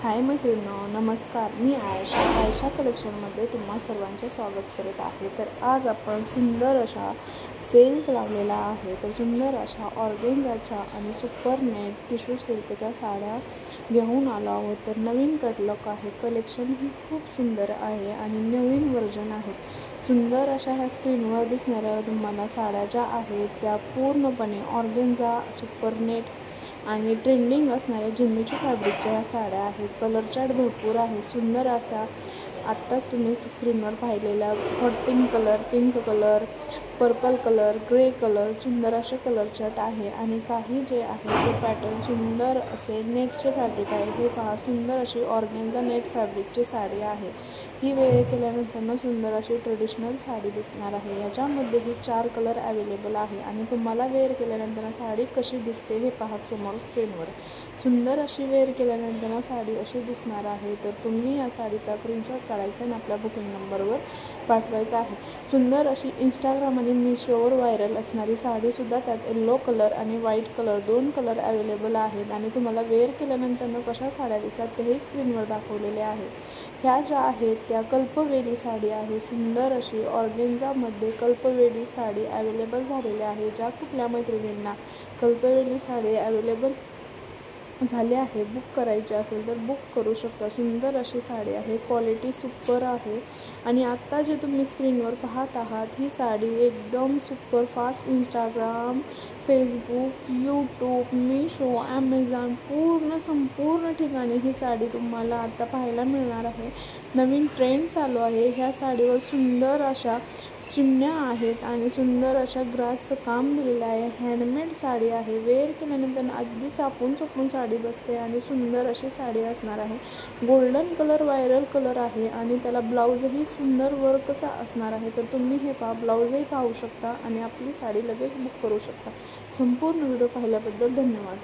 हाय मैत्रिणींनो, नमस्कार. मी आयशा कलेक्शनमध्ये तुम्हा सर्वांचे स्वागत करत आहे. तर आज आपण सुंदर अशा सेल लावलेला आहे. तर सुंदर अशा ऑर्गेन्झाच्या आणि सुपर नेट टिश्यू सिल्कच्या साड्या घेऊन आलो आहोत. तर नवीन कटलॉग आहे. कलेक्शन ही खूप सुंदर आहे आणि नवीन वर्जन आहे. सुंदर अशा ह्या स्क्रीनवर दिसणाऱ्या तुम्हाला साड्या ज्या आहेत त्या पूर्णपणे ऑर्गेन्झा, सुपर नेट आणि ट्रेंडिंग असणाऱ्या जिम्मीचू फॅब्रिकच्या ह्या साड्या आहेत. कलर चार्ट भरपूर आहे. सुंदर असा आत्ताच तुम्ही स्क्रीनवर पाहिलेला pink colour, purple colour, grey colour, सुंदर असे कलर चार्ट आहे. आणि काही जे आहे ते पॅटर्न सुंदर असे नेटचे फॅब्रिक आहे. हे पहा, सुंदर अशी ऑर्गेन्झा नेट फॅब्रिकची साडी आहे. ही वेअर केल्यानंतर सुंदर अशी ट्रेडिशनल साडी दिसणार आहे. याच्यामध्येही 4 कलर अवेलेबल आहे. आणि तुम्हाला वेअर केल्यानंतर साडी कशी दिसते हे पहा समोर स्क्रीनवर. सुंदर अशी वेअर केल्यानंतर साडी अशी दिसणार आहे. तर तुम्ही या साडीचा स्क्रीनशॉट काढायचा आणि आपल्या बुकिंग नंबरवर पाठवायचा आहे. सुंदर अशी इंस्टाग्राम आणि मिशोवर व्हायरल असणारी साडीसुद्धा त्यात येलो कलर आणि व्हाईट कलर 2 कलर अवेलेबल आहेत. आणि तुम्हाला वेअर केल्यानंतर कशा साड्या दिसतात तेही स्क्रीनवर दाखवलेले आहे. ह्या ज्या आहेत त्या कल्पवेली साडी आहे. सुंदर अशी ऑर्गेन्झामध्ये कल्पवेली साडी अवेलेबल झालेली आहे. ज्या कुठल्या मैत्रिणींना कल्पवेली साडी अवेलेबल झाले आहे, बुक करायचे असेल तर बुक करू शकता. सुंदर अशी साडी आहे. क्वालिटी सुपर आहे. आणि आत्ता जे तुम्ही स्क्रीनवर पाहत आहात ही साडी एकदम super fast Instagram, Facebook, YouTube, Meesho, Amazon संपूर्ण ठिकाणी ही साडी तुम्हाला आता पाहायला मिळणार आहे. नवीन ट्रेंड चालू आहे. ह्या साडीवर सुंदर अशा चिमण्या आहेत आणि सुंदर अशा ग्रासचं काम दिलेलं आहे. हँडमेड साडी आहे. वेअर केल्यानंतर अगदी चोपून साडी बसते आणि सुंदर अशी साडी असणार आहे. गोल्डन कलर व्हायरल कलर आहे आणि त्याला ब्लाऊजही सुंदर वर्कचा असणार आहे. तर तुम्ही हे ब्लाऊजही पाहू शकता आणि आपली साडी लगेच बुक करू शकता. संपूर्ण व्हिडिओ पाहिल्याबद्दल धन्यवाद.